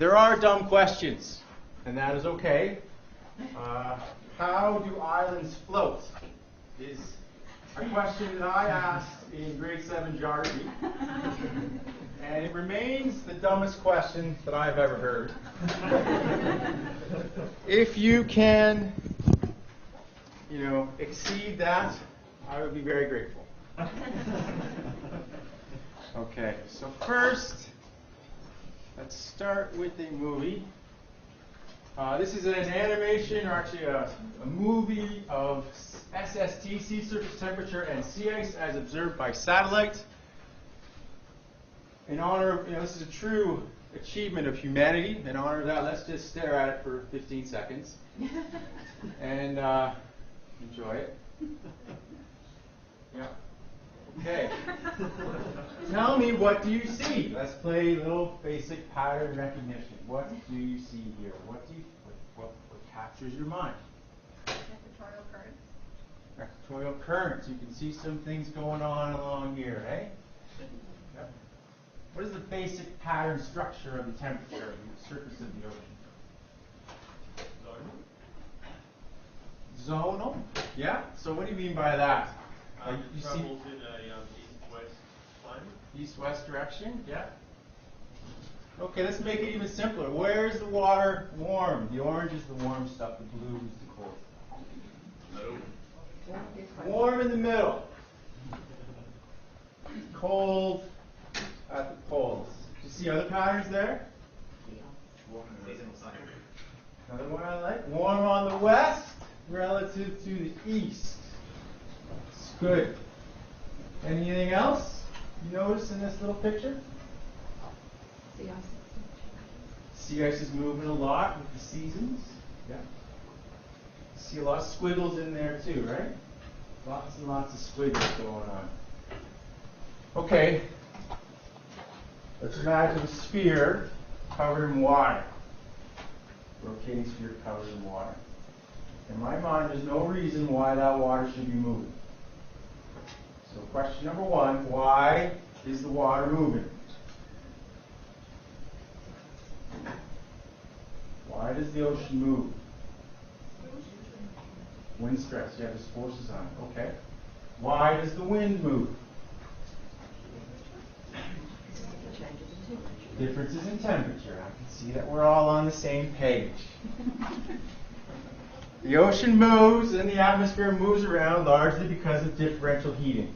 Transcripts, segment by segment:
There are dumb questions, and that is okay. How do islands float? Is a question that I asked in grade 7 geography, and it remains the dumbest question that I've ever heard. If you can, exceed that, I would be very grateful. Okay, so first, let's start with a movie. This is an animation, or actually a movie of SST, sea surface temperature, and sea ice as observed by satellite. In honor of, this is a true achievement of humanity. In honor of that, let's just stare at it for 15 seconds and enjoy it. Yeah. Okay. Tell me, what do you see? Let's play a little basic pattern recognition. What do you see here? What captures your mind? Equatorial currents. Equatorial currents. You can see some things going on along here, eh? Yep. What is the basic pattern structure of the temperature of the surface of the ocean? Zonal? Yeah? So what do you mean by that? You travels in a east-west climate. East-west direction, yeah. Okay, let's make it even simpler. Where is the water warm? The orange is the warm stuff, the blue is the cold stuff. Warm in the middle. Cold at the poles. Do you see other patterns there? Seasonal cycle. Another one I like. Warm on the west relative to the east. It's good. Anything else you notice in this little picture? Sea ice is moving a lot with the seasons. Yeah. See a lot of squiggles in there too, right? Lots and lots of squiggles going on. Okay. Let's imagine a sphere covered in water. Rotating sphere covered in water. In my mind, there's no reason why that water should be moving. So question number 1, why is the water moving? Why does the ocean move? Wind stress. Yeah, there's forces on it. Okay. Why does the wind move? Differences in temperature. I can see that we're all on the same page. The ocean moves and the atmosphere moves around largely because of differential heating.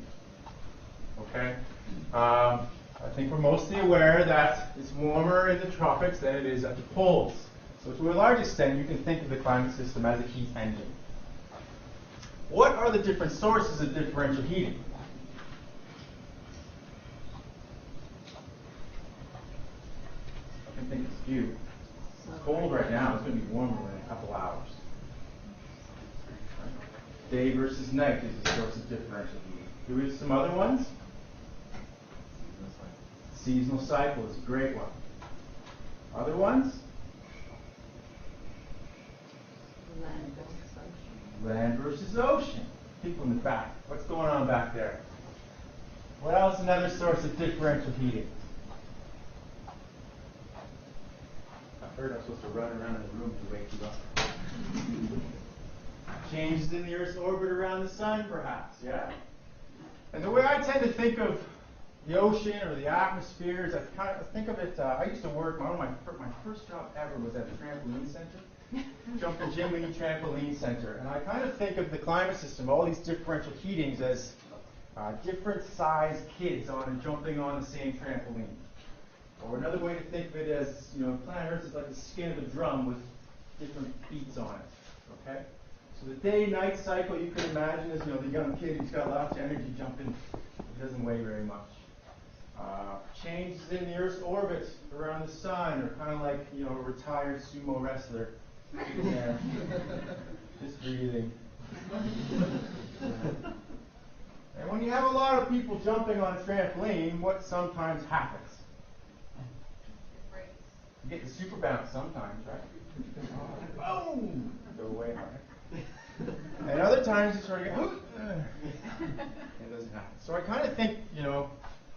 Okay? I think we're mostly aware that it's warmer in the tropics than it is at the poles. So to a large extent, you can think of the climate system as a heat engine. What are the different sources of differential heating? I can think of a few. It's cold right now. It's going to be warmer in a couple hours. Day versus night is a source of differential heating. Do we have some other ones? Seasonal cycle is a great one. Other ones? Land versus ocean. People in the back. What's going on back there? What else? Another source of differential heating. I've heard I'm supposed to run around in the room to wake you up. Changes in the Earth's orbit around the sun, perhaps, yeah? And the way I tend to think of the ocean or the atmosphere is I think of it, I used to work, my first job ever was at a trampoline center, Jumping Jiminy Trampoline Center. And I kind of think of the climate system, all these differential heatings as different sized kids jumping on the same trampoline. Or another way to think of it as, planet Earth is like the skin of a drum with different beats on it, okay? So the day-night cycle, you can imagine is, the young kid who's got lots of energy jumping, it doesn't weigh very much. Changes in the Earth's orbit around the sun are kind of like, a retired sumo wrestler sitting there, just breathing. And when you have a lot of people jumping on a trampoline, what sometimes happens? You get the super bounce sometimes, right? Boom! Go away hard. And other times you sort of go, it doesn't happen. So I kind of think,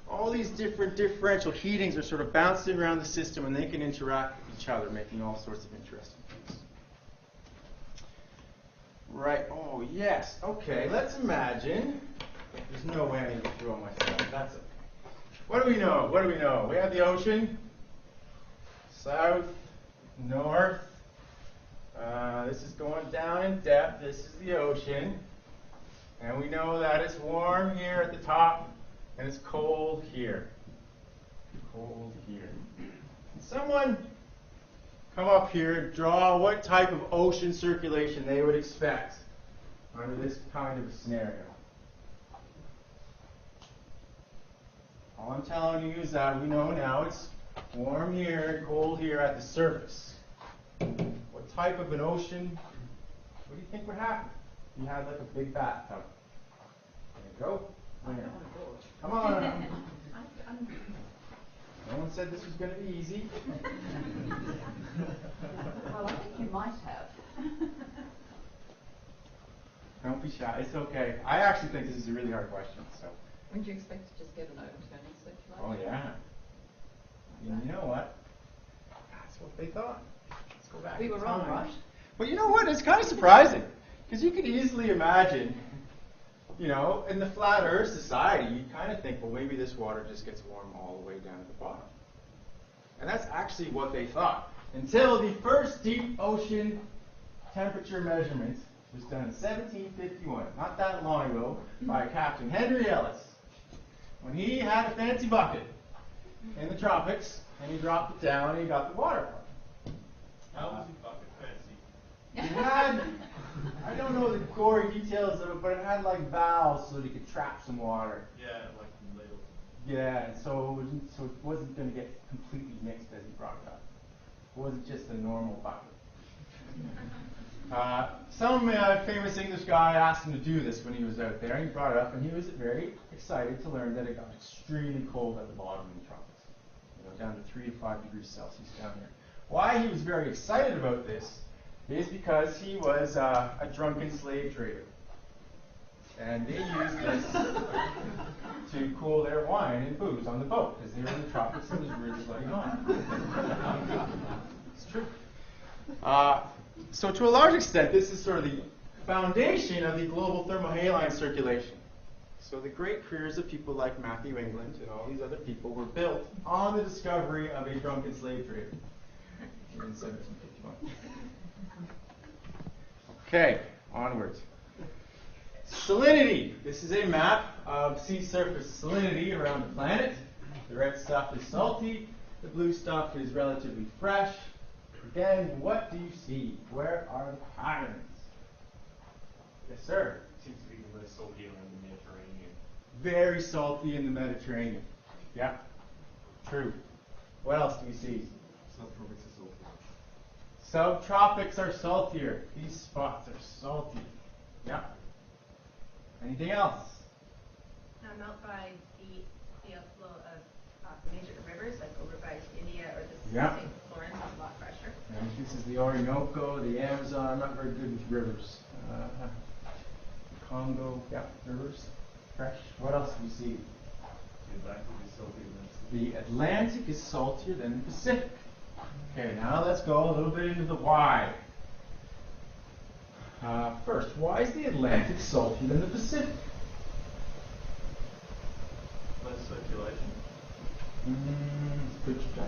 all all these different differential heatings are sort of bouncing around the system, and they can interact with each other, making all sorts of interesting things. Right, oh yes, okay, let's imagine, there's no way I'm going to throw myself, that's it. What do we know? What do we know? We have the ocean, south, north, this is going down in depth, this is the ocean, and we know that it's warm here at the top, and it's cold here. Cold here. Can someone come up here and draw what type of ocean circulation they would expect under this kind of a scenario? All I'm telling you is that we know now it's warm here and cold here at the surface. What type of an ocean, what do you think would happen if you had like a big bathtub? There you go. Come on. No one said this was going to be easy. Well, I think you might have. Don't be shy. It's okay. I actually think this is a really hard question. So. Wouldn't you expect to just get an overturning circulation? Oh yeah. And you know what? That's what they thought. Let's go back. We were wrong, right? Well, you know what? It's kind of surprising because you could easily imagine, you know, in the flat Earth society, you kind of think, well, maybe this water just gets warm all the way down to the bottom. And that's actually what they thought. Until the first deep ocean temperature measurement was done in 1751, not that long ago, by Captain Henry Ellis, when he had a fancy bucket in the tropics, and he dropped it down and he got the water. How was his bucket fancy? He had, I don't know the gory details of it, but it had like valves so that he could trap some water. Yeah, like the ladle. Yeah, and so it wasn't going to get completely mixed as he brought it up. It wasn't just a normal bucket. Some famous English guy asked him to do this when he was out there, and he brought it up, and he was very excited to learn that it got extremely cold at the bottom in the tropics, you know, down to 3 to 5 degrees Celsius down here. Why he was very excited about this is because he was a drunken slave trader, and they used this to cool their wine and booze on the boat because they were in the tropics and it was really bloody hot. It's true. So to a large extent, this is sort of the foundation of the global thermohaline circulation. So the great careers of people like Matthew England and all these other people were built on the discovery of a drunken slave trader in 1751. Okay, onwards. Salinity. This is a map of sea surface salinity around the planet. The red stuff is salty. The blue stuff is relatively fresh. Again, what do you see? Where are the patterns? Yes, sir. Seems to be the most salty around the Mediterranean. Very salty in the Mediterranean. Yeah, true. What else do we see? Subtropics are salty. Subtropics are saltier. These spots are salty. Yeah. Anything else? Out by the outflow of major rivers, like over by India or the Yeah. St. Lawrence, is a lot fresher. And this is the Orinoco, the Amazon. I'm not very good with rivers. Congo, yeah, rivers, fresh. What else do we see? The Atlantic is saltier than The Atlantic is saltier than the Pacific. Okay, now let's go a little bit into the why. First, why is the Atlantic saltier than the Pacific? less circulation. I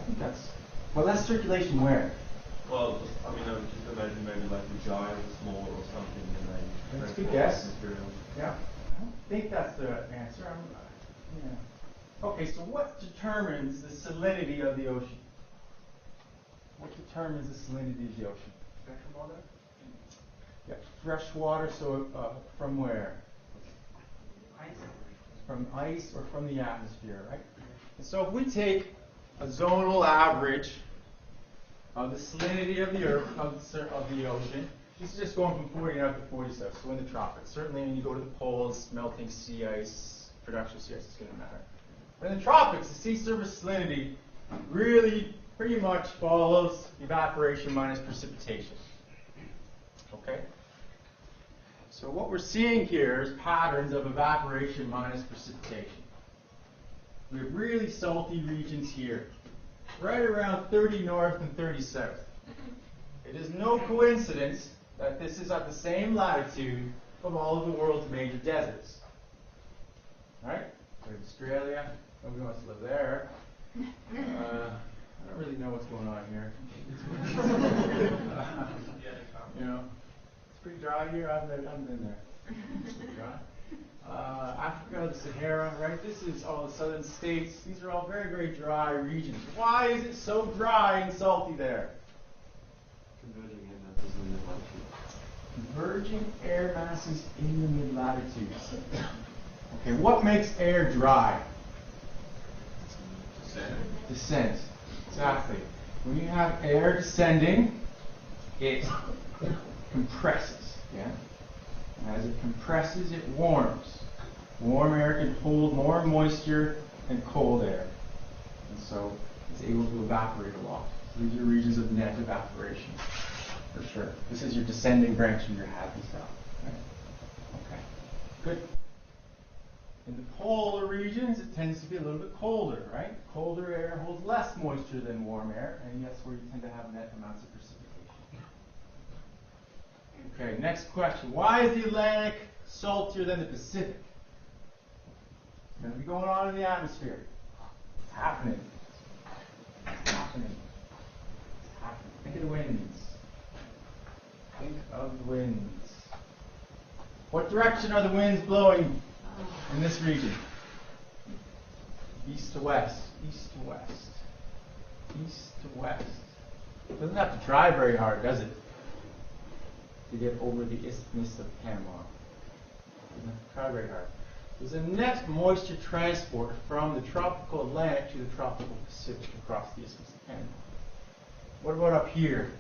think that's, well, less circulation where? Well, I mean, I would just imagine maybe like the giants more or something, and they That's a good transport guess. materials. Yeah, I don't think that's the answer. Yeah. Okay, so what determines the salinity of the ocean? What determines the salinity of the ocean? Fresh water? Yeah, fresh water, so from where? Ice. From ice or from the atmosphere, right? And so if we take a zonal average of the salinity of the earth, of the ocean, this is just going from 49 to 47, so in the tropics. Certainly when you go to the poles, melting sea ice, production of sea ice is going to matter. But in the tropics, the sea surface salinity really pretty much follows evaporation minus precipitation. Okay? So what we're seeing here is patterns of evaporation minus precipitation. We have really salty regions here, right around 30 north and 30 south. It is no coincidence that this is at the same latitude of all of the world's major deserts. Right? We have Australia. Nobody wants to live there. I don't really know what's going on here. You know, it's pretty dry here. I haven't been there. It's pretty dry. Africa, the Sahara, right? This is all the southern states. These are all very, very dry regions. Why is it so dry and salty there? Converging air masses in the mid-latitudes. Okay, what makes air dry? Descent. Exactly. When you have air descending, it compresses. Yeah? And as it compresses, it warms. Warm air can hold more moisture than cold air. And so it's able to evaporate a lot. So these are regions of net evaporation, for sure. This is your descending branch of your happy cell. Right? Okay. Good. In the polar regions, it tends to be a little bit colder, right? Colder air holds less moisture than warm air, and that's where you tend to have net amounts of precipitation. Okay, next question. Why is the Atlantic saltier than the Pacific? It's going to be going on in the atmosphere. It's happening. It's happening. It's happening. Think of the winds. Think of the winds. What direction are the winds blowing in this region? East to west. East to west. East to west. It doesn't have to try very hard, does it? To get over the Isthmus of Panama. It doesn't have to try very hard. There's a net moisture transport from the tropical Atlantic to the tropical Pacific across the Isthmus of Panama. What about up here?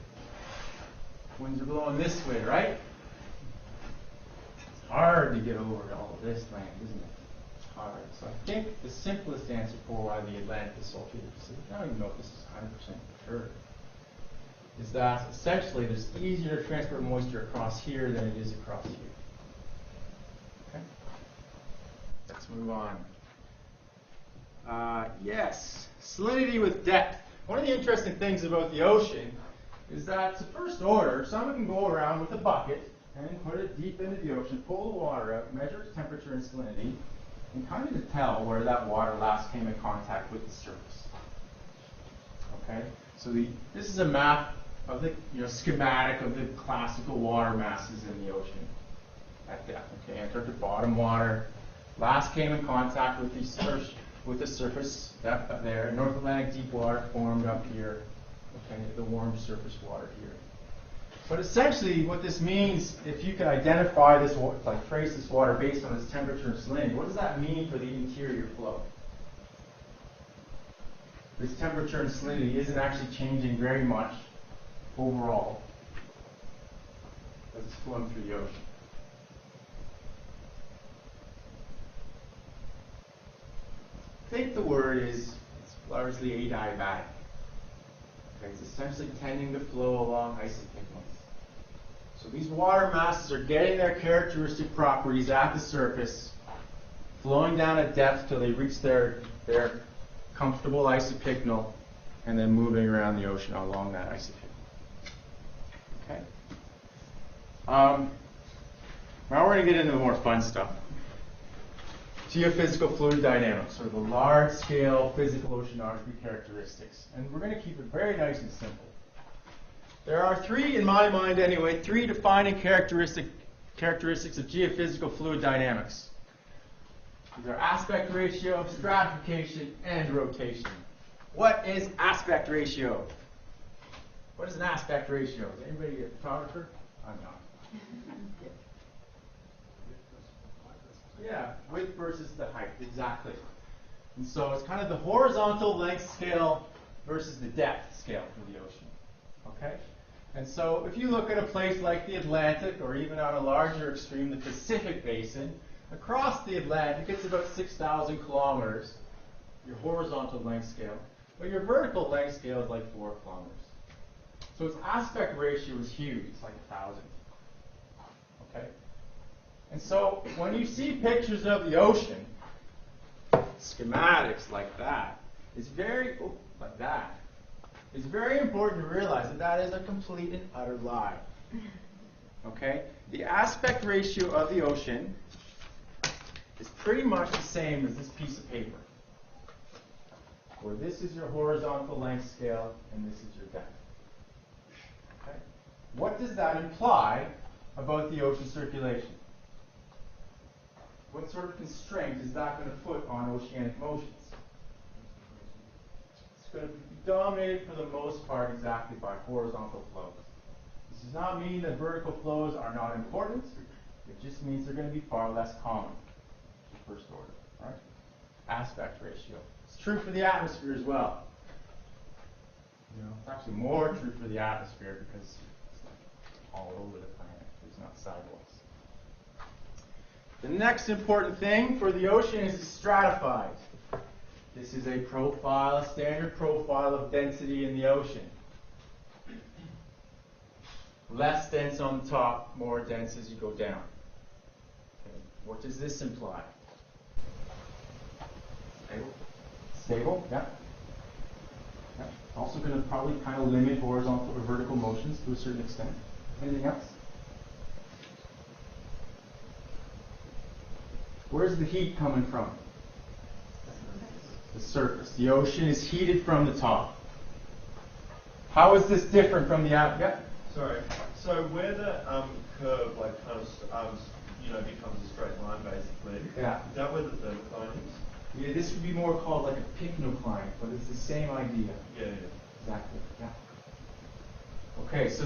Winds are blowing this way, right? It's hard to get over all of this land, isn't it? It's hard. So I think the simplest answer for why the Atlantic is saltier than the Pacific, I don't even know if this is 100% for sure, is that essentially it's easier to transport moisture across here than it is across here. Okay? Let's move on. Yes, salinity with depth. One of the interesting things about the ocean is that to first order, someone can go around with a bucket and put it deep into the ocean, pull the water out, measure its temperature and salinity, and kind of tell where that water last came in contact with the surface. Okay, so this is a map of the schematic of the classical water masses in the ocean at depth. Okay, Antarctic bottom water last came in contact with the surface depth up there. North Atlantic deep water formed up here. Okay, the warm surface water here. But essentially, what this means, if you can identify this, like trace this water based on its temperature and salinity, what does that mean for the interior flow? This temperature and salinity isn't actually changing very much overall as it's flowing through the ocean. I think the word is it's largely adiabatic. Okay, it's essentially tending to flow along isopycnals. So these water masses are getting their characteristic properties at the surface, flowing down at depth till they reach their comfortable isopycnal, and then moving around the ocean along that isopycnal. Okay. Now we're going to get into the more fun stuff. Geophysical fluid dynamics, or the large-scale physical oceanography characteristics. And we're going to keep it very nice and simple. There are three, in my mind anyway, three defining characteristics of geophysical fluid dynamics. These are aspect ratio, stratification, and rotation. What is aspect ratio? What is an aspect ratio? Is anybody a photographer? I'm not. Yeah, width versus the height, exactly. And so it's kind of the horizontal length scale versus the depth scale for the ocean. Okay? And so if you look at a place like the Atlantic, or even on a larger extreme, the Pacific Basin, across the Atlantic it's about 6,000 kilometers, your horizontal length scale, but your vertical length scale is like 4 kilometers. So its aspect ratio is huge, it's like 1,000. Okay? And so when you see pictures of the ocean, schematics like that, it's very, like that. It's very important to realize that that is a complete and utter lie. Okay? The aspect ratio of the ocean is pretty much the same as this piece of paper, where this is your horizontal length scale and this is your depth. Okay? What does that imply about the ocean circulation? What sort of constraint is that going to put on oceanic motions? It's going to be dominated for the most part exactly by horizontal flows. This does not mean that vertical flows are not important. It just means they're going to be far less common. First order, right? Aspect ratio. It's true for the atmosphere as well. You know, it's actually more true for the atmosphere because it's all over the planet. There's not sidewalks. The next important thing for the ocean is it's stratified. This is a profile, a standard profile of density in the ocean. Less dense on the top, more dense as you go down. Okay. What does this imply? Stable? Stable, yeah. Yeah. Also going to probably kind of limit horizontal or vertical motions to a certain extent. Anything else? Where's the heat coming from? The surface. The ocean is heated from the top. How is this different from the out? Yeah. Sorry. So where the curve like kind of becomes a straight line basically. Yeah. Is that where the thermocline is? Yeah, this would be more called like a pycnocline, but it's the same idea. Yeah. Exactly. Yeah. Okay, so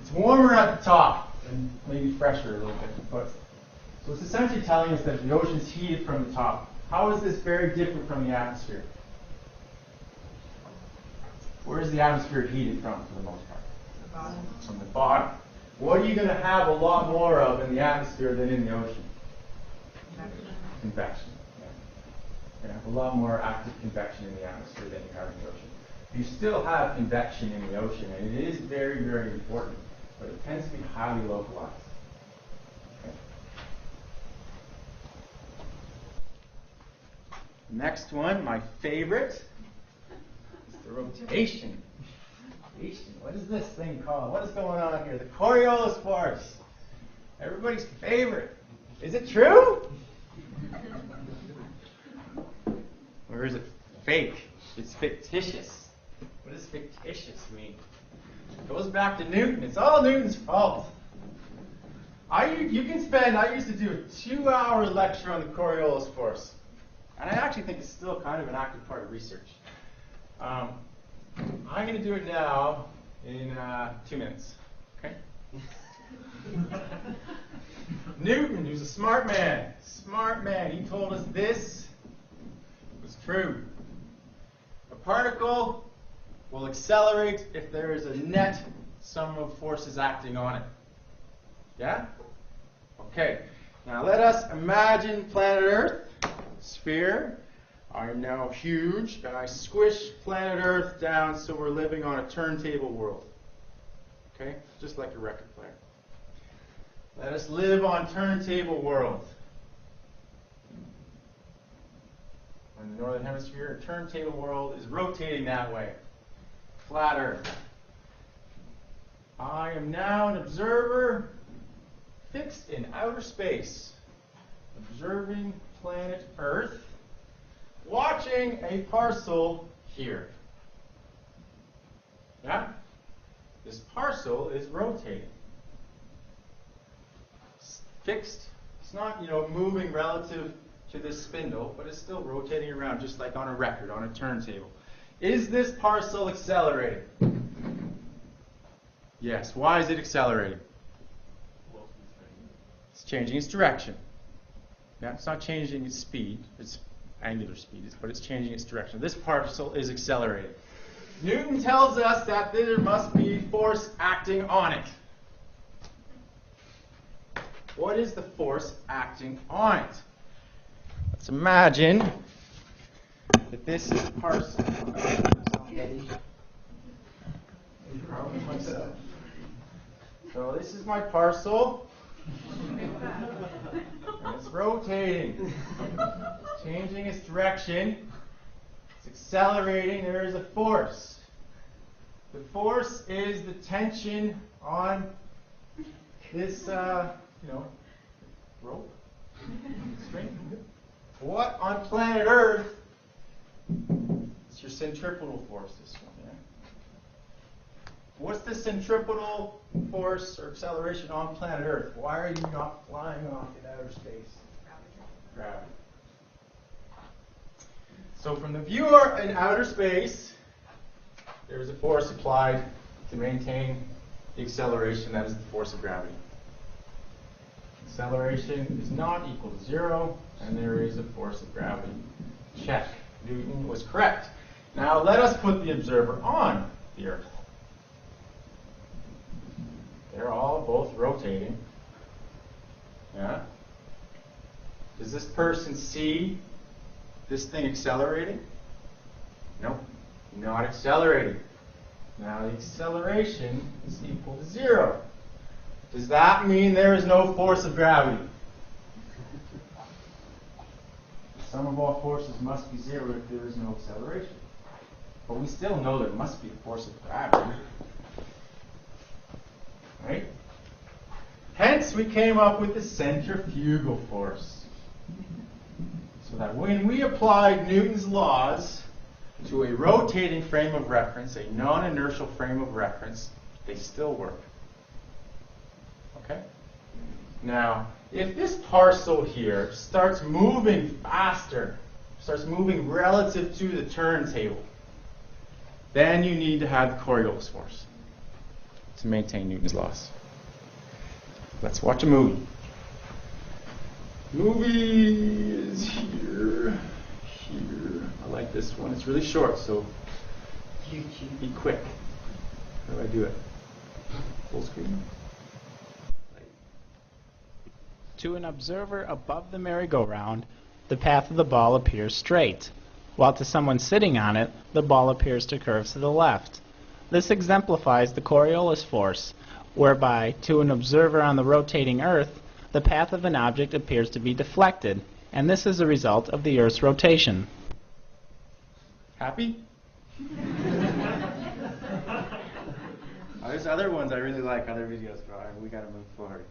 it's warmer at the top and maybe fresher a little bit, but so it's essentially telling us that the ocean's heated from the top. How is this very different from the atmosphere? Where is the atmosphere heated from for the most part? The bottom. From the bottom. What are you going to have a lot more of in the atmosphere than in the ocean? Convection. Yeah. You're going to have a lot more active convection in the atmosphere than you have in the ocean. You still have convection in the ocean, and it is very, very important, but it tends to be highly localized. Okay. Next one, my favorite, is the rotation. Rotation. What is this thing called? What is going on here? The Coriolis force. Everybody's favorite. Is it true? Or is it fake? It's fictitious. What does fictitious mean? It goes back to Newton. It's all Newton's fault. I used to do a 2-hour lecture on the Coriolis force. And I actually think it's still kind of an active part of research. I'm going to do it now in 2 minutes. Okay? Newton, who's a smart man. He told us this was true. A particle will accelerate if there is a net sum of forces acting on it. Yeah? Okay. Now let us imagine planet Earth, sphere. I am now huge, and I squish planet Earth down so we're living on a turntable world. Okay? Just like a record player. Let us live on turntable world. In the northern hemisphere, a turntable world is rotating that way. Flat Earth. I am now an observer fixed in outer space, observing planet Earth, watching a parcel here. Yeah? This parcel is rotating. It's fixed. It's not, moving relative to this spindle, but it's still rotating around just like on a record, on a turntable. Is this parcel accelerating? Yes. Why is it accelerating? It's changing its direction. Yeah, it's not changing its speed. It's angular speed, but it's changing its direction. This parcel is accelerating. Newton tells us that there must be force acting on it. What is the force acting on it? Let's imagine that this is a parcel. So this is my parcel. And it's rotating, changing its direction. It's accelerating. There is a force. The force is the tension on this, rope, string. What on planet Earth? It's your centripetal force, this one, yeah? What's the centripetal force or acceleration on planet Earth? Why are you not flying off in outer space? Gravity. So from the viewer in outer space, there's a force applied to maintain the acceleration. That is the force of gravity. Acceleration is not equal to 0, and there is a force of gravity. Check. Newton was correct. Now let us put the observer on the Earth. They're all both rotating. Yeah? Does this person see this thing accelerating? Nope. Not accelerating. Now the acceleration is equal to 0. Does that mean there is no force of gravity? The sum of all forces must be 0 if there is no acceleration. But we still know there must be a force of gravity. Right? Hence, we came up with the centrifugal force. So that when we applied Newton's laws to a rotating frame of reference, a non-inertial frame of reference, they still work. Okay? Now, if this parcel here starts moving faster, starts moving relative to the turntable, then you need to have the Coriolis force to maintain Newton's laws. Let's watch a movie. Movie is here. I like this one. It's really short, so be quick. How do I do it? Full screen? To an observer above the merry-go-round, the path of the ball appears straight, while to someone sitting on it, the ball appears to curve to the left. This exemplifies the Coriolis force, whereby, to an observer on the rotating Earth, the path of an object appears to be deflected, and this is a result of the Earth's rotation. Happy? There's other ones I really like, other videos, but alright, we gotta move forward.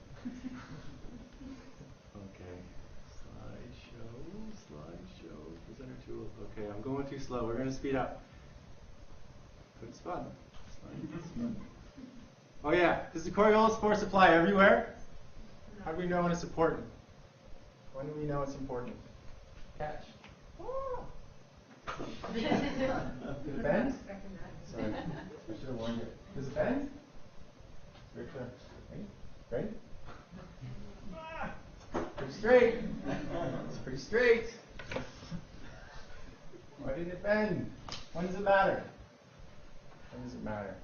Okay. Slideshow, presenter tools. Okay, I'm going too slow. We're gonna speed up. But it's fun. It's fun. Oh yeah, does the Coriolis force apply everywhere? How do we know when it's important? When do we know it's important? Catch. Oh. Does it bend? Sorry, I should have warned you. Does it bend? Very clear. Ready? Pretty straight. It's pretty straight. Why didn't it bend? When does it matter? When does it matter?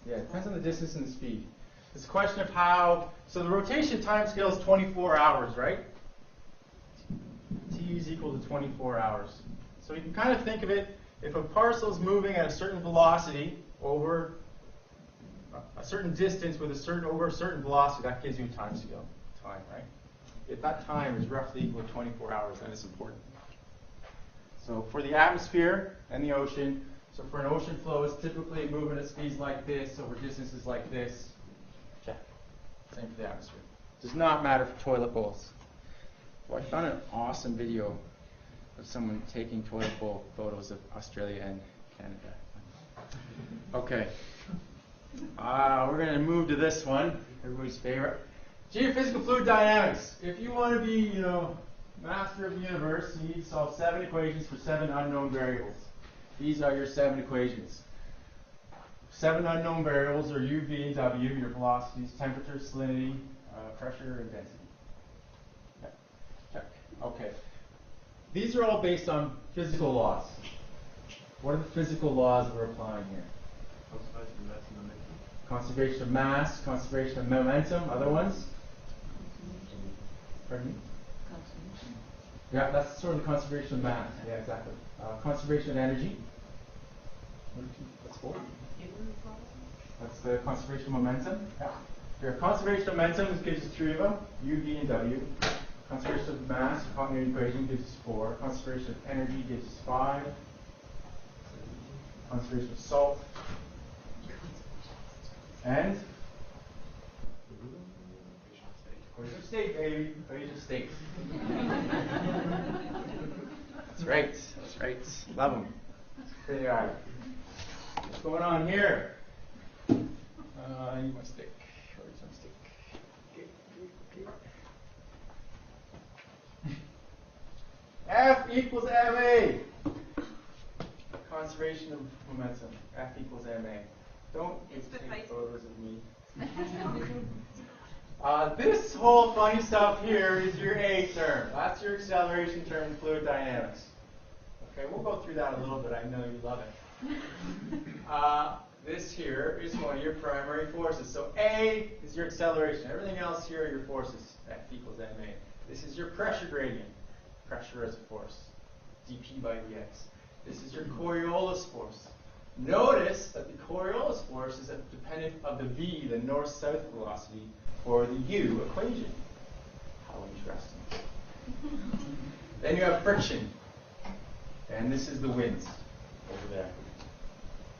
Yeah, it depends on the distance and the speed. It's a question of how. So the rotation time scale is 24 hours, right? T is equal to 24 hours. So you can kind of think of it, if a parcel is moving at a certain velocity over a certain distance with over a certain velocity, that gives you a time scale, right? If that time is roughly equal to 24 hours, then it's important. So for the atmosphere and the ocean, so for an ocean flow, it's typically moving at speeds like this over distances like this. Check. Same for the atmosphere. Does not matter for toilet bowls. Well, I found an awesome video of someone taking toilet bowl photos of Australia and Canada. Okay. We're going to move to this one, everybody's favorite. Geophysical fluid dynamics. If you want to be, master of the universe, you need to solve 7 equations for 7 unknown variables. These are your 7 equations. 7 unknown variables are U, V, and W, your velocities, temperature, salinity, pressure, and density. Okay. Check. Okay. These are all based on physical laws. What are the physical laws we're applying here? Conservation of mass, conservation of momentum. Other ones? Pardon me? Yeah, that's sort of the conservation of mass. Yeah, exactly. Conservation of energy. What's 4? That's the conservation of momentum. Yeah. Your conservation of momentum gives us three of them, U, V, and W. Conservation of mass, continuity equation gives us 4. Conservation of energy gives us 5. Conservation of salt. And equation of state, baby. Equation of state. That's right. That's right. Love them. There you are. What's going on here? I need my stick. Where's my stick? Okay. F equals ma. Conservation of momentum. F equals ma. Don't It's take precise. photos of me. This whole funny stuff here is your A term. That's your acceleration term in fluid dynamics. Okay, we'll go through that a little bit. I know you love it. This here is one of your primary forces. So A is your acceleration. Everything else here are your forces. F equals ma. This is your pressure gradient. Pressure as a force. dP by dx. This is your Coriolis force. Notice that the Coriolis force is dependent of the v, the north-south velocity, for the u equation. How interesting. Then you have friction. And this is the winds over there.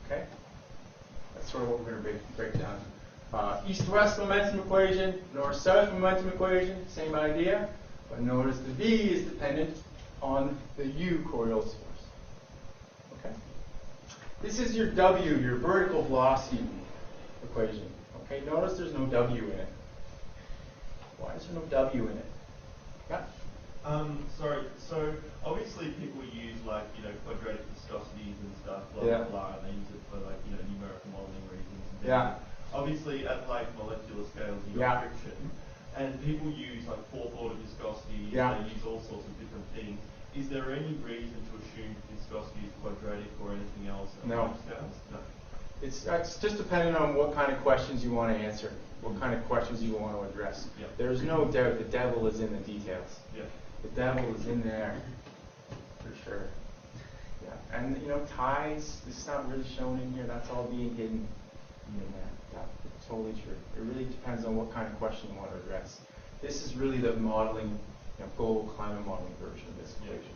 Okay? That's sort of what we're going to break down. East-west momentum equation, north-south momentum equation, same idea. But notice the v is dependent on the u Coriolis force. Okay? This is your w, your vertical velocity equation. Okay? Notice there's no w in it. Why is there no w in it? Yeah? Sorry. So obviously people use quadratic viscosities and stuff, blah Yeah. blah blah, and they use it for numerical modeling reasons. And things. Yeah. Obviously at molecular scales you Yeah. got friction, and people use fourth order viscosity. Yeah. They use all sorts of different things. Is there any reason to assume viscosity is quadratic or anything else? At No. large scales? No. It's just dependent on what kind of questions you want to answer, what kind of questions you want to address. Yeah. There's no doubt the devil is in the details. Yeah. The devil is in there, for sure. Yeah, and ties, this is not really shown in here, that's all being hidden in there. Yeah, totally true. It really depends on what kind of question you want to address. This is really the modeling, global climate modeling version of this equation.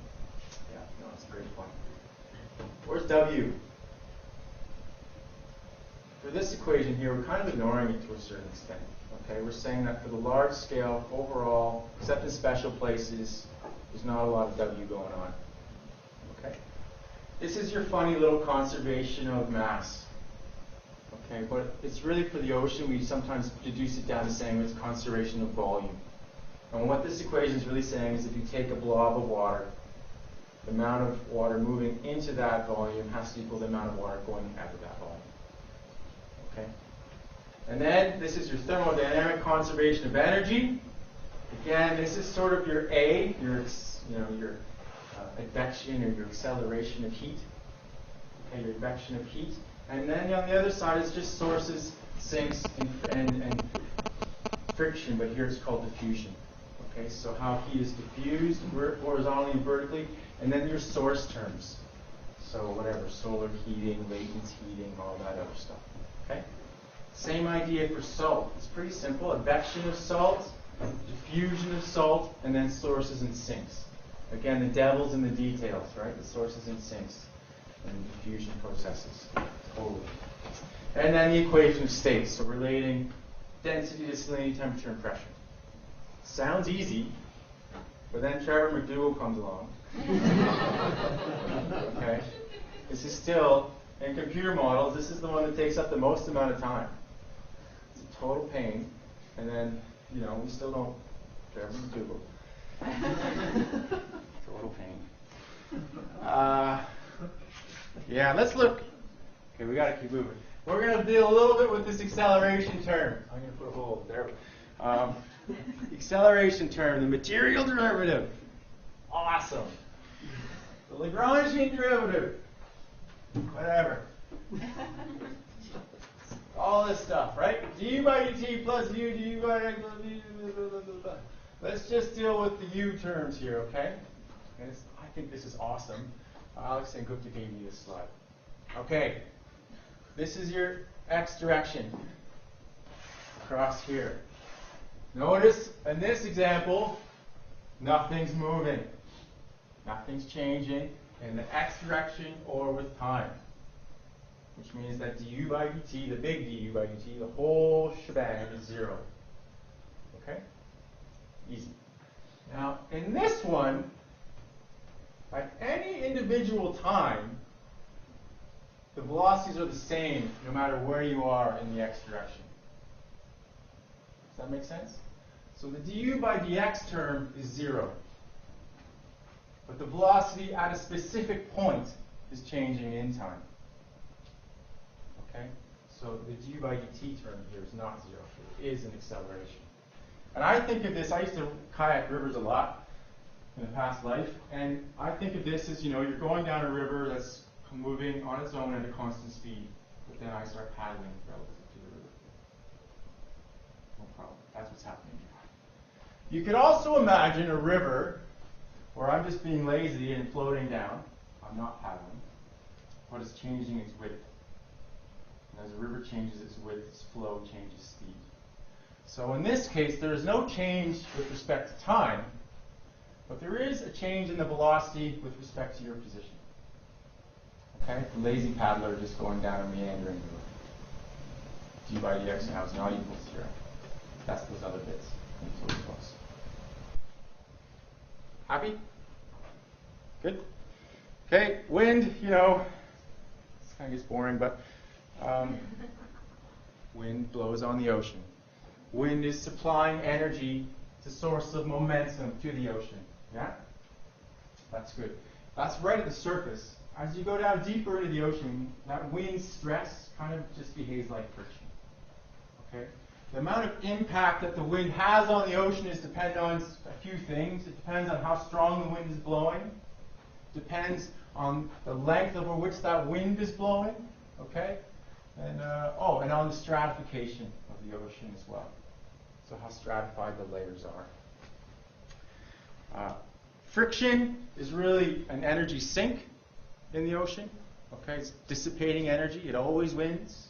Yeah, no, it's very fun. Where's W? For this equation here, we're kind of ignoring it to a certain extent. Okay, we're saying that for the large scale, overall, except in special places, there's not a lot of W going on. Okay, this is your funny little conservation of mass. Okay, but it's really for the ocean. We sometimes deduce it down to saying it's conservation of volume. And what this equation is really saying is if you take a blob of water, the amount of water moving into that volume has to equal the amount of water going out of that volume. Okay? And then this is your thermodynamic conservation of energy. Again, this is sort of your A, your advection or your acceleration of heat. Okay, your advection of heat. And then on the other side is just sources, sinks, and friction, but here it's called diffusion. Okay, so how heat is diffused horizontally and vertically, and then your source terms. So whatever, solar heating, latent heating, all that other stuff. Okay? Same idea for salt. It's pretty simple. Advection of salt, diffusion of salt, and then sources and sinks. Again, the devil's in the details, right? The sources and sinks and diffusion processes. Totally. And then the equation of states, so relating density to salinity, temperature, and pressure. Sounds easy, but then Trevor McDougall comes along. Okay? This is still, in computer models, this is the one that takes up the most amount of time. It's a total pain, and then, we still don't, Trevor McDougall. Total pain. Yeah, let's look. Okay, we got to keep moving. We're going to deal a little bit with this acceleration term. I'm going to put a hole there. Acceleration term, the material derivative. Awesome. The Lagrangian derivative. Whatever. All this stuff, right? d by dt plus u, d by x plus v, blah, blah, blah, blah. Let's just deal with the u terms here, okay? I think this is awesome. Alex and Gupta gave me this slide. Okay. This is your x direction. across here. Notice in this example, nothing's moving. Nothing's changing in the x direction or with time. Which means that du by dt, the big du by dt, the whole shebang is 0. Okay? Easy. Now, in this one, at any individual time, the velocities are the same no matter where you are in the x direction. Does that make sense? So the du by dx term is 0. But the velocity at a specific point is changing in time. Okay? So the du by dt term here is not 0. It is an acceleration. And I think of this, I used to kayak rivers a lot in a past life, and I think of this as, you're going down a river that's moving on its own at a constant speed, but then I start paddling relative to the river. No problem. That's what's happening here. You could also imagine a river where I'm just being lazy and floating down. I'm not paddling, but it's changing its width. And as a river changes its width, its flow changes speed. So in this case, there is no change with respect to time, but there is a change in the velocity with respect to your position. Okay? The lazy paddler just going down a meandering river. Du by dx now is not equal to 0. That's those other bits. Those close. Happy? Good? Okay, wind, this kind of gets boring, but wind blows on the ocean. Wind is supplying energy. It's a source of momentum to the ocean. Yeah? That's good. That's right at the surface. As you go down deeper into the ocean, that wind stress kind of just behaves like friction. Okay? The amount of impact that the wind has on the ocean is dependent on a few things. It depends on how strong the wind is blowing. Depends on the length over which that wind is blowing. Okay? And on the stratification of the ocean as well. So how stratified the layers are. Friction is really an energy sink in the ocean. Okay, it's dissipating energy. It always wins.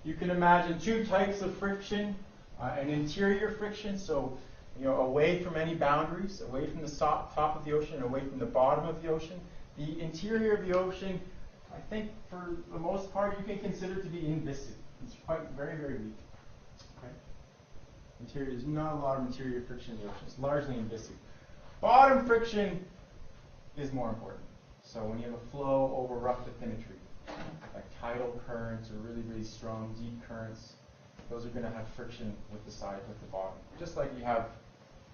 You can imagine two types of friction. An interior friction, so away from any boundaries, away from the top of the ocean, away from the bottom of the ocean. The interior of the ocean, I think for the most part, you can consider to be inviscid. It's quite very, very weak. Okay? There's not a lot of interior friction in the ocean. It's largely inviscid. Bottom friction is more important. So when you have a flow over rough affinity, like tidal currents or really, really strong deep currents, those are going to have friction with the side, with the bottom, just like you have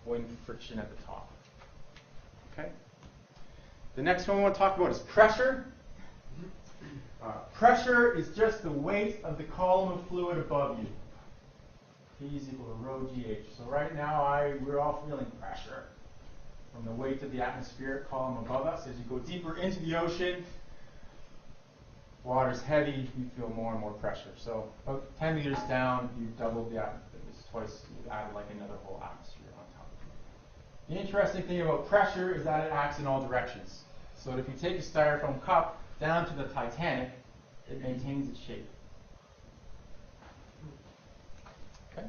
wind friction at the top. Okay? The next one we want to talk about is pressure. Pressure is just the weight of the column of fluid above you. P is equal to rho GH. So right now we're all feeling pressure from the weight of the atmospheric column above us. As you go deeper into the ocean, water's heavy, you feel more and more pressure. So about 10 meters down, you've doubled the atmosphere. Twice, you've added like another whole atmosphere on top of it. The interesting thing about pressure is that it acts in all directions. So that if you take a styrofoam cup down to the Titanic, it maintains its shape. Okay?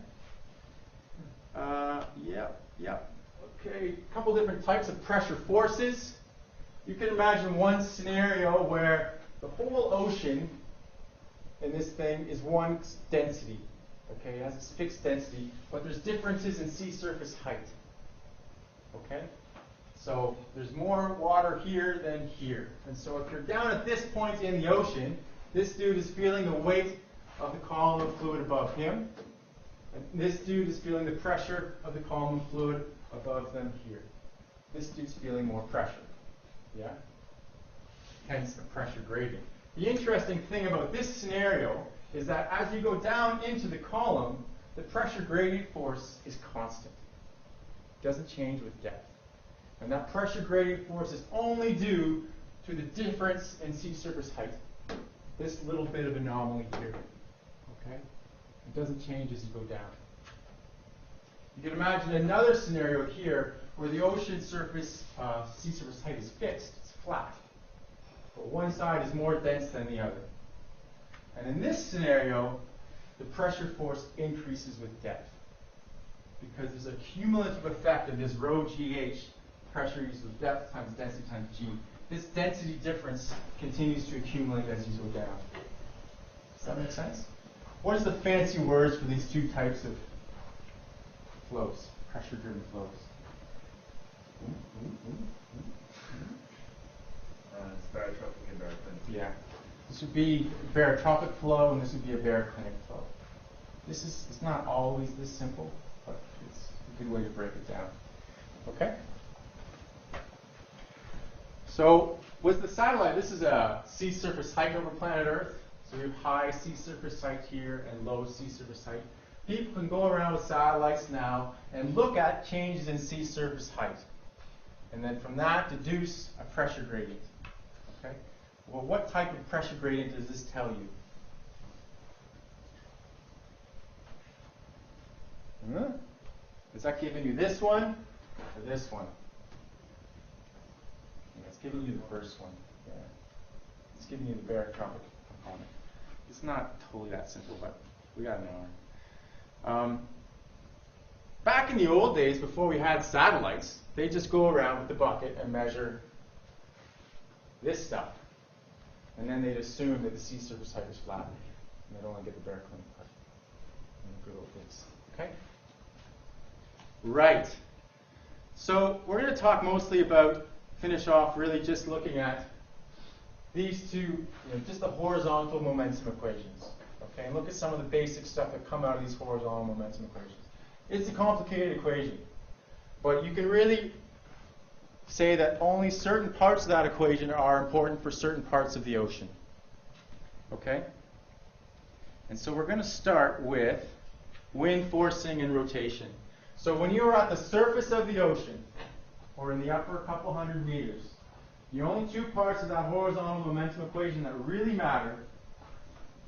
Okay, a couple different types of pressure forces. You can imagine one scenario where the whole ocean in this thing is one density. Okay, it has its fixed density, but there's differences in sea surface height. Okay? So there's more water here than here. And so if you're down at this point in the ocean, this dude is feeling the weight of the column of fluid above him. And this dude is feeling the pressure of the column of fluid above them here. This dude's feeling more pressure. Yeah? Hence the pressure gradient. The interesting thing about this scenario is that as you go down into the column, the pressure gradient force is constant. It doesn't change with depth. And that pressure gradient force is only due to the difference in sea surface height. This little bit of anomaly here. Okay? It doesn't change as you go down. You can imagine another scenario here where the ocean surface, sea surface height is fixed. It's flat. But one side is more dense than the other. And in this scenario, the pressure force increases with depth. Because there's a cumulative effect of this rho GH, pressure equals with depth times density times G. This density difference continues to accumulate as you go down. Does that make sense? What is the fancy words for these two types of flows, pressure-driven flows? It's barotropic and baroclinic. Yeah. This would be a barotropic flow, and this would be a baroclinic flow. It's not always this simple, but it's a good way to break it down. Okay? So, with the satellite, this is a sea surface height over planet Earth. So we have high sea surface height here and low sea surface height. People can go around with satellites now and look at changes in sea surface height. And then from that, deduce a pressure gradient. Okay? Well, what type of pressure gradient does this tell you? Is that giving you this one or this one? Yeah, it's giving you the first one. Yeah. It's giving you the barotropic component. It's not totally that simple, but we got an hour. Back in the old days, before we had satellites, they just go around with the bucket and measure this stuff. And then they'd assume that the sea surface height is flat. And they'd only get the baroclinic part. And the good old days. Okay? Right. So we're going to talk mostly about, finish off really just looking at these two, just the horizontal momentum equations. Okay, and look at some of the basic stuff that come out of these horizontal momentum equations. It's a complicated equation, but you can really say that only certain parts of that equation are important for certain parts of the ocean. Okay? And so we're going to start with wind forcing and rotation. So when you're at the surface of the ocean, or in the upper couple hundred meters, the only two parts of that horizontal momentum equation that really matter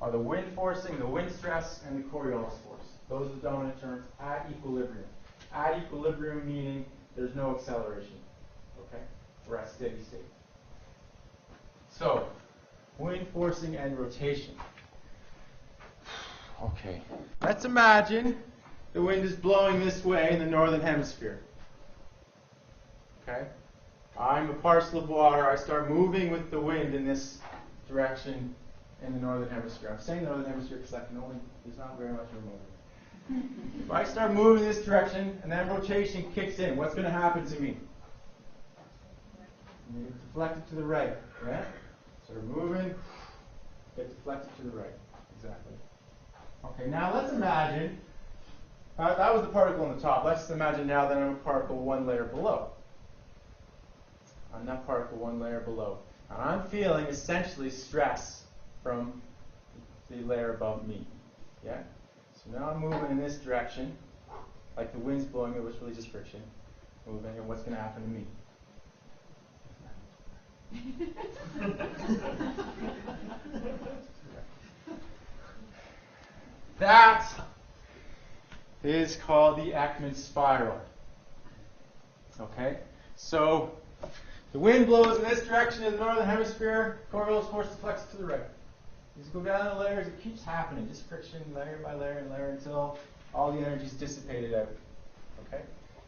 are the wind forcing, the wind stress, and the Coriolis force. Those are the dominant terms at equilibrium. At equilibrium meaning there's no acceleration. Okay? We're at steady state. So, wind forcing and rotation. Okay. Let's imagine the wind is blowing this way in the northern hemisphere. Okay? I'm a parcel of water. I start moving with the wind in this direction in the northern hemisphere. I'm saying northern hemisphere because there's not very much room over. If I start moving this direction and then rotation kicks in, what's going to happen to me? You get deflected to the right. Yeah? Start moving, get deflected to the right. Exactly. Okay, now let's imagine, that was the particle on the top. Let's just imagine now that I'm a particle one layer below. I'm that particle one layer below. And I'm feeling essentially stress from the layer above me. Yeah? So now I'm moving in this direction, like the wind's blowing, it was really just friction. Moving, and what's going to happen to me? That is called the Ekman spiral. Okay? So the wind blows in this direction in the northern hemisphere, Coriolis force deflects to the right. As you go down the layers, it keeps happening, just friction layer by layer and layer until all the energy is dissipated out. Okay?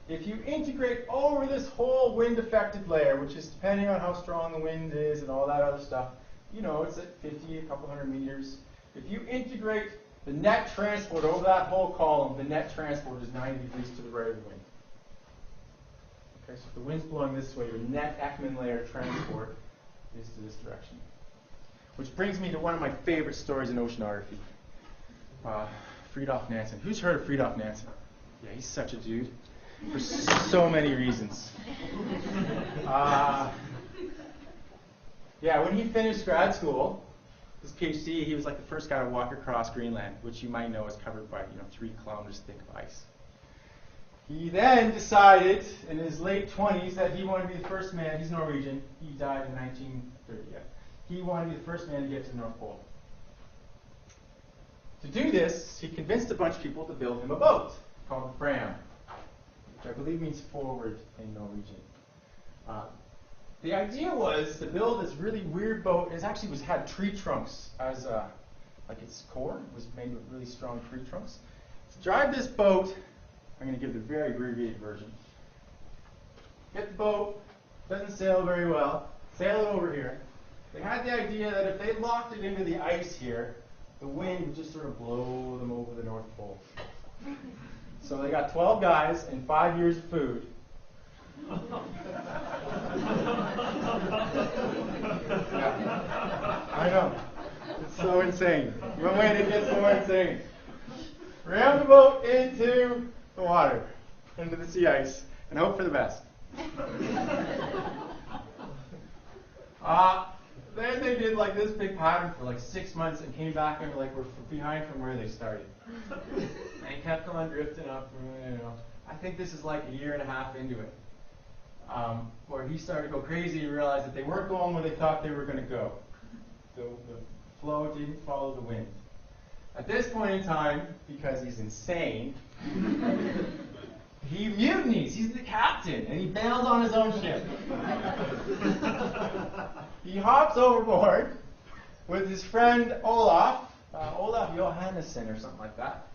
If you integrate over this whole wind-affected layer, which is depending on how strong the wind is and all that other stuff, it's at 50, a couple hundred meters. If you integrate the net transport over that whole column, the net transport is 90 degrees to the right of the wind. Okay, so if the wind's blowing this way, your net Ekman layer transport is to this direction. Which brings me to one of my favorite stories in oceanography. Fridtjof Nansen. Who's heard of Fridtjof Nansen? Yeah, he's such a dude. For so many reasons. When he finished grad school, his PhD, he was like the first guy to walk across Greenland, which you might know is covered by 3 kilometers thick of ice. He then decided in his late 20s that he wanted to be the first man. He's Norwegian. He died in 1930. Yeah. He wanted to be the first man to get to the North Pole. To do this, he convinced a bunch of people to build him a boat called the Fram, which I believe means forward in Norwegian. The idea was to build this really weird boat. It actually had tree trunks as like its core was made with really strong tree trunks. To drive this boat, I'm going to give the very abbreviated version. Get the boat, doesn't sail very well, sail it over here. They had the idea that if they locked it into the ice here, the wind would just sort of blow them over the North Pole. So they got 12 guys and 5 years of food. Yeah. I know. It's so insane. But wait, it gets more insane. Ram the boat into the water, into the sea ice, and hope for the best. Then they did like this big pattern for like 6 months and came back and like we're behind from where they started. And kept on drifting up. I think this is like a year and a half into it, where he started to go crazy and realized that they weren't going where they thought they were going to go. The flow didn't follow the wind. At this point in time, because he's insane, he mutinies. He's the captain, and he bails on his own ship. He hops overboard with his friend Olaf Johannesson or something like that,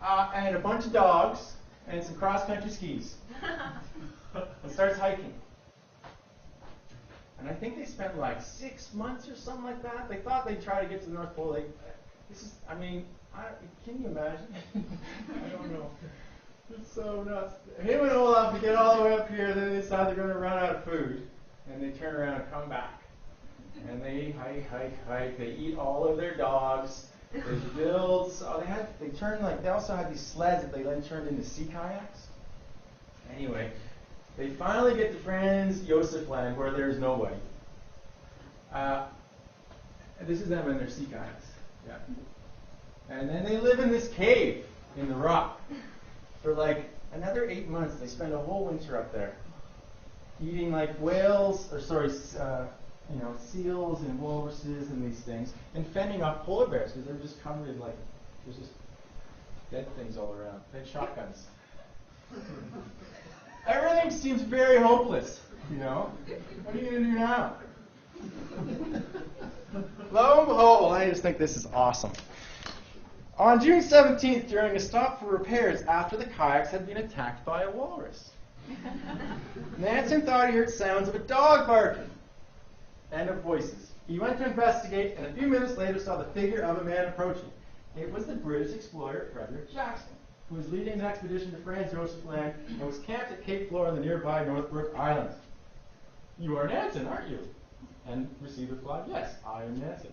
and a bunch of dogs and some cross-country skis, and starts hiking. And I think they spent like 6 months or something like that. They thought they'd try to get to the North Pole. Can you imagine? I don't know. It's so nuts. Him and Olaf, to get all the way up here, then they decide they're going to run out of food. And they turn around and come back. And they hike. They eat all of their dogs. They build. They also had these sleds that they then turned into sea kayaks. Anyway, they finally get to Franz Josef Land where there's nobody. This is them in their sea kayaks. Yeah. And then they live in this cave in the rock for like another 8 months. They spend a whole winter up there, eating like seals and walruses and these things, and fending off polar bears because they're just covered in there's just dead things all around. They had shotguns. Everything seems very hopeless, What are you going to do now? Lo and behold, I just think this is awesome. On June 17th, during a stop for repairs after the kayaks had been attacked by a walrus, Nansen thought he heard sounds of a dog barking and of voices. He went to investigate, and a few minutes later saw the figure of a man approaching. It was the British explorer Frederick Jackson, who was leading an expedition to Franz Josef Land and was camped at Cape Flora on the nearby Northbrook Island. "You are Nansen, aren't you?" And received a reply, "Yes, I am Nansen."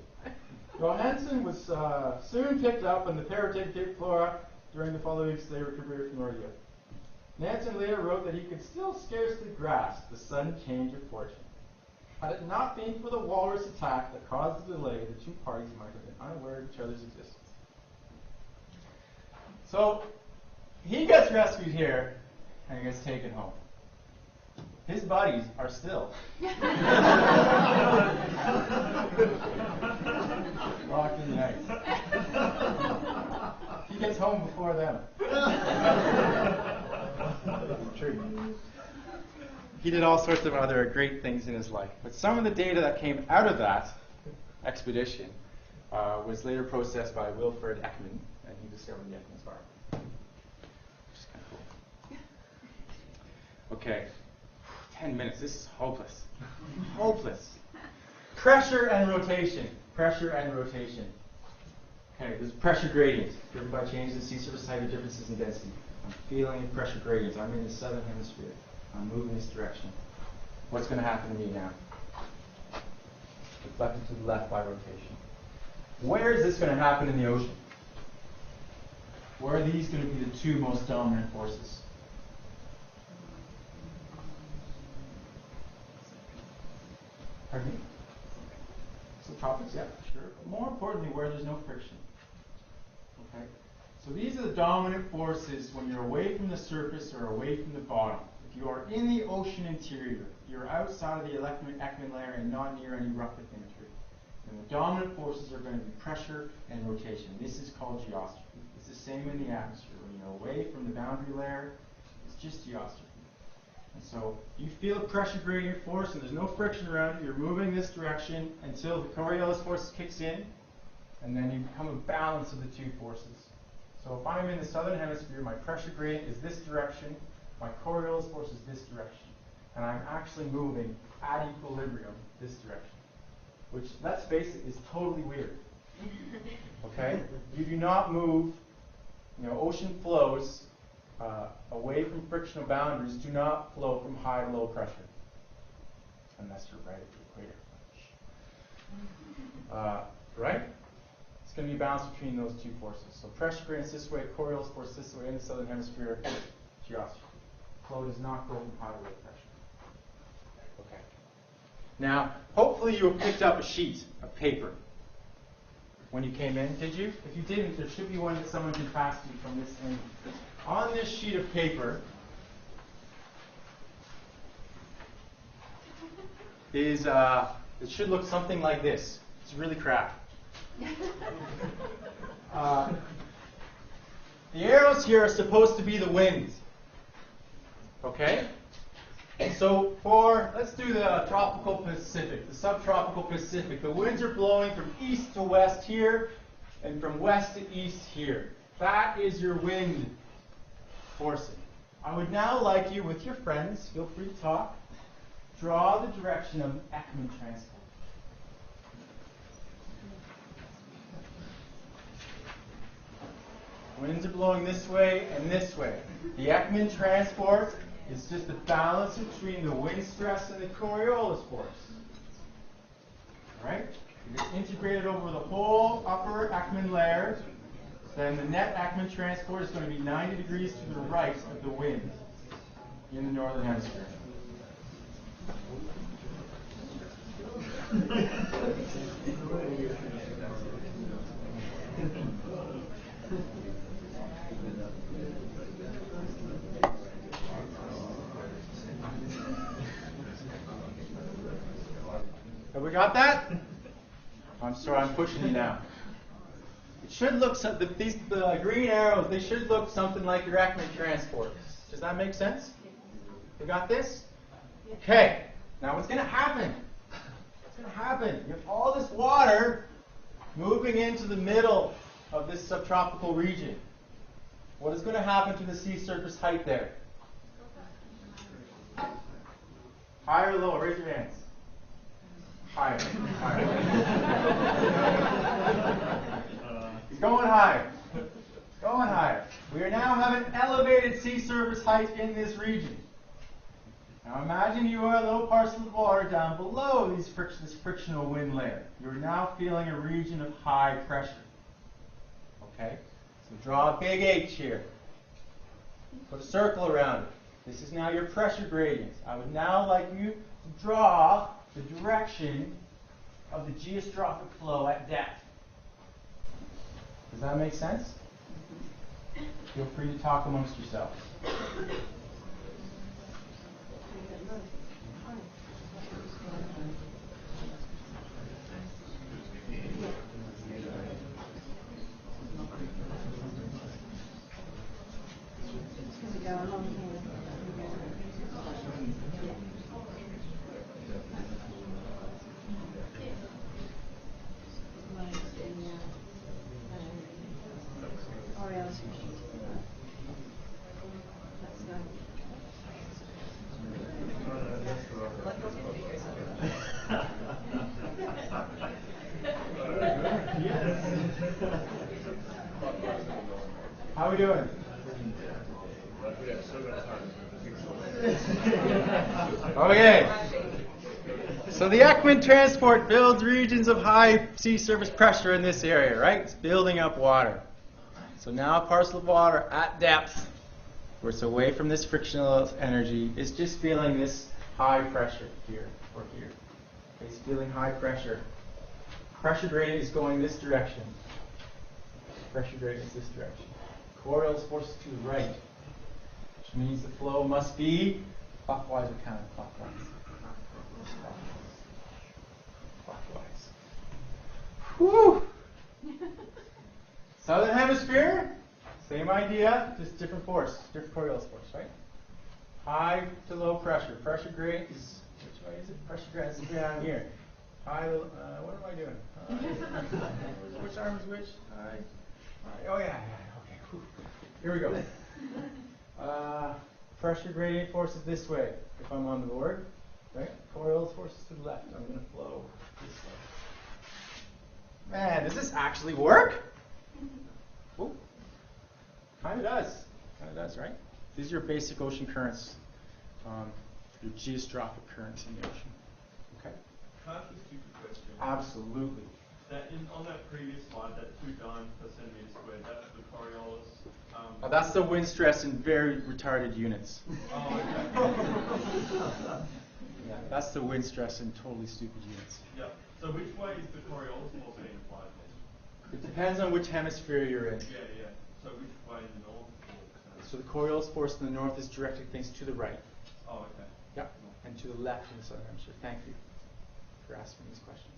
Johansen was soon picked up, and the pair were taken to Cape Flora. During the following weeks, they recuperated from Nordia. Nansen later wrote that he could still scarcely grasp the sudden change of fortune. Had it not been for the walrus attack that caused the delay, the two parties might have been unaware of each other's existence. So, he gets rescued here, and he gets taken home. His buddies are still locked in the ice. He gets home before them. It's true. He did all sorts of other great things in his life. But some of the data that came out of that expedition was later processed by Wilfred Ekman, and he discovered the Ekman spark. Which is kind of cool. Okay. 10 minutes. This is hopeless. Hopeless. Pressure and rotation. Pressure and rotation. Okay, there's a pressure gradient driven by changes in sea surface height or differences in density. I'm feeling pressure gradients. I'm in the southern hemisphere. I'm moving this direction. What's going to happen to me now? Deflected to the left by rotation. Where is this going to happen in the ocean? Where are these going to be the two most dominant forces? Pardon me? Subtropics, yeah, sure. But more importantly, where there's no friction. Okay? So these are the dominant forces when you're away from the surface or away from the bottom. If you are in the ocean interior, you're outside of the Ekman layer and not near any rough bathymetry. And the dominant forces are going to be pressure and rotation. This is called geostrophy. It's the same in the atmosphere. When you're away from the boundary layer, it's just geostrophy. And so you feel a pressure gradient force and there's no friction around it. You're moving this direction until the Coriolis force kicks in and then you become a balance of the two forces. So if I'm in the southern hemisphere, my pressure gradient is this direction, my Coriolis force is this direction, and I'm actually moving at equilibrium this direction, which, let's face it, is totally weird. Okay? You do not move, ocean flows away from frictional boundaries do not flow from high to low pressure, unless you're right at the equator. Right? It's going to be balanced between those two forces. So pressure gradients this way, Coriolis force this way in the southern hemisphere, geostrophy. Flow does not go from high to low pressure. Okay. Now, hopefully you have picked up a sheet of paper when you came in. Did you? If you didn't, there should be one that someone can pass you from this end. On this sheet of paper is, it should look something like this. It's really crap. The arrows here are supposed to be the winds. Okay? So let's do the tropical Pacific, the subtropical Pacific. The winds are blowing from east to west here and from west to east here. That is your wind forcing. I would now like you, with your friends, feel free to talk, draw the direction of Ekman transport. Winds are blowing this way and this way. The Ekman transport is just a balance between the wind stress and the Coriolis force. Alright? If it's integrated over the whole upper Ekman layer, then the net Ekman transport is going to be 90 degrees to the right of the wind in the northern hemisphere. Have we got that? I'm sorry, I'm pushing you now. It should look, the green arrows, they should look something like your Ekman transport. Does that make sense? You got this? Okay. Now what's going to happen? What's going to happen? You have all this water moving into the middle of this subtropical region. What is going to happen to the sea surface height there? Higher or lower? Raise your hands. Higher. Higher. He's going higher. Going higher. We are now having elevated sea surface height in this region. Now imagine you are low parcel of water down below this frictional wind layer. You're now feeling a region of high pressure. Okay? So draw a big H here. Put a circle around it. This is now your pressure gradient. I would now like you to draw the direction of the geostrophic flow at depth. Does that make sense? Feel free to talk amongst yourselves. How are we doing? Okay. So the Ekman transport builds regions of high sea surface pressure in this area, right? It's building up water. So now a parcel of water at depth, where it's away from this frictional energy, is just feeling this high pressure here or here. Okay, it's feeling high pressure. Pressure gradient is going this direction. Pressure gradient is this direction. Coriolis force is to the right, which means the flow must be clockwise or counterclockwise. Clockwise. Whew! Southern hemisphere, same idea, just different force, different Coriolis force, right? High to low pressure. Pressure gradient is, which way is it? Pressure gradient is down here. High to, what am I doing? Which which arm is which? Oh yeah, okay. Whew. Here we go. Pressure gradient force is this way if I'm on the board, right? Coriolis force is to the left. I'm going to flow this way. Man, does this actually work? Kind of does. Kind of does, right? These are your basic ocean currents, your geostrophic currents in the ocean. Okay? Can I ask a stupid question? Absolutely. On that previous slide, that 2 dynes per centimeter squared, that's the Coriolis. Oh, that's the wind stress in very retarded units. Oh, okay. Yeah, that's the wind stress in totally stupid units. Yeah. So which way is the Coriolis force being applied then? It depends on which hemisphere you're in. Yeah. So which way in the north? So the Coriolis force in the north is directing things to the right. Oh, okay. Yeah. And to the left in the southern hemisphere. Thank you for asking these questions.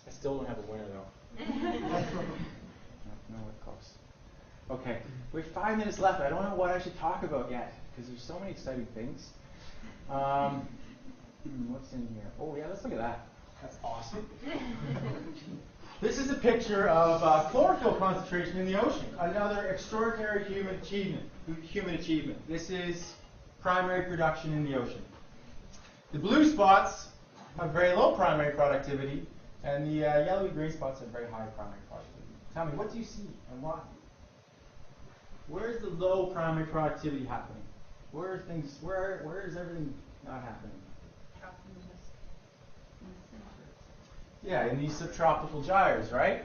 I still don't have a winner though. Nowhere close. Okay, we have 5 minutes left. I don't know what I should talk about yet because there's so many exciting things. What's in here? Oh yeah, let's look at that. That's awesome. This is a picture of chlorophyll concentration in the ocean. Another extraordinary human achievement. This is primary production in the ocean. The blue spots have very low primary productivity, and the yellowy green spots have very high primary productivity. Tell me, what do you see and why? Where's the low primary productivity happening? Where is everything not happening? Yeah, in these subtropical gyres, right?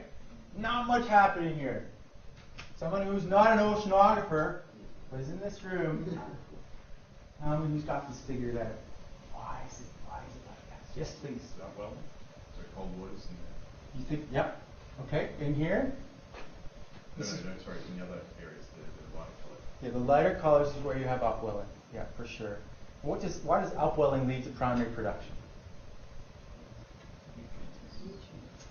Not much happening here. Someone who's not an oceanographer, but is in this room, tell me who's got this figured out. Why is it like that? Yes, please. Well, so cold waters in there. You think, yep. Okay, in here? No, sorry, in the other areas, the lighter colour. Yeah, the lighter colors is where you have upwelling. Yeah, for sure. Why does upwelling lead to primary production?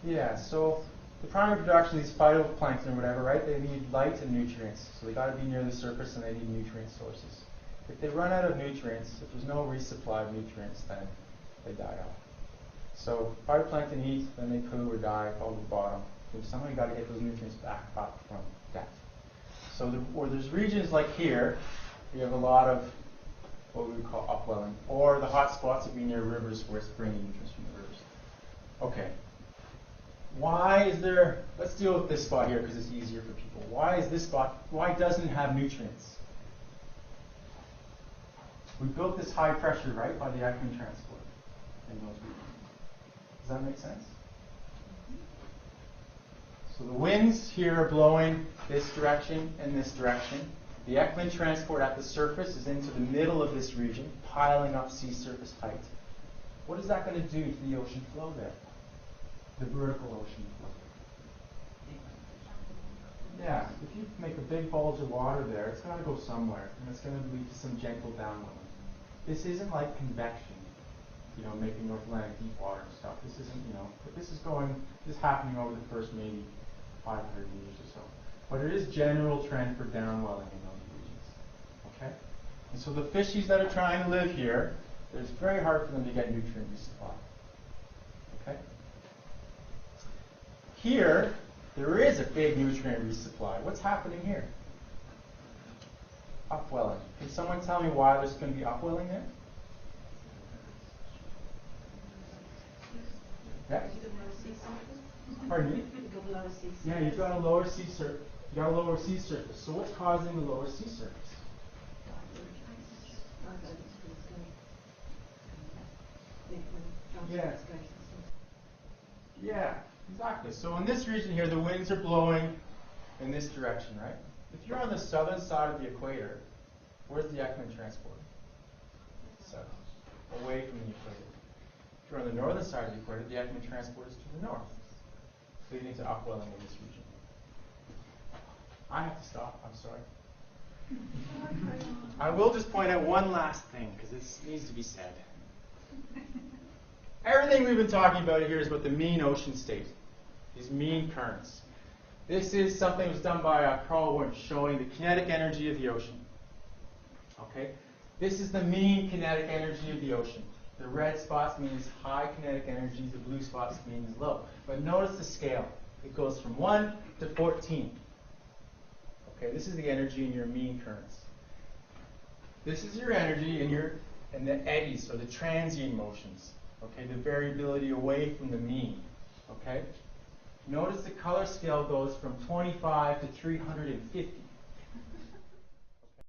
Yeah, so the primary production of these phytoplankton or whatever, right? They need light and nutrients. So they got to be near the surface and they need nutrient sources. If they run out of nutrients, if there's no resupply of nutrients, then they die off. So phytoplankton eat, then they poo or die, fall to the bottom. So somehow you got to get those nutrients back up from depth. So there's regions like here, you have a lot of what we would call upwelling, or the hot spots would be near rivers where it's bringing nutrients from the rivers. Okay. Let's deal with this spot here because it's easier for people. Why doesn't it have nutrients? We built this high pressure, right, by the Ekman transport in those regions. Does that make sense? So the winds here are blowing this direction and this direction. The Ekman transport at the surface is into the middle of this region, piling up sea surface height. What is that going to do to the ocean flow there? The vertical ocean flow. Yeah, if you make a big bulge of water there, it's got to go somewhere, and it's going to lead to some gentle downwelling. This isn't like convection, making North Atlantic deep water and stuff. This isn't, but this is happening over the first maybe 500 years or so. But it is general trend for downwelling in those regions. Okay? And so the fishies that are trying to live here, it's very hard for them to get nutrient resupply. Okay? Here, there is a big nutrient resupply. What's happening here? Upwelling. Can someone tell me why there's going to be upwelling there? Yeah? Pardon me? Yeah, you've got a lower sea surface. You got a lower sea surface. So what's causing the lower sea surface? Yeah, exactly. So in this region here, the winds are blowing in this direction, right? If you're on the southern side of the equator, where's the Ekman transport? South, away from the equator. If you're on the northern side of the equator, the Ekman transport is to the north, leading to upwelling in this region. I have to stop. I'm sorry. I will just point out one last thing, because this needs to be said. Everything we've been talking about here is about the mean ocean state, these mean currents. This is something that was done by Carl Wunsch, showing the kinetic energy of the ocean. Okay? This is the mean kinetic energy of the ocean. The red spots means high kinetic energy, the blue spots means low. But notice the scale. It goes from 1 to 14. Okay, this is the energy in your mean currents. This is your energy in the eddies, or the transient motions. Okay, the variability away from the mean. Okay? Notice the color scale goes from 25 to 350.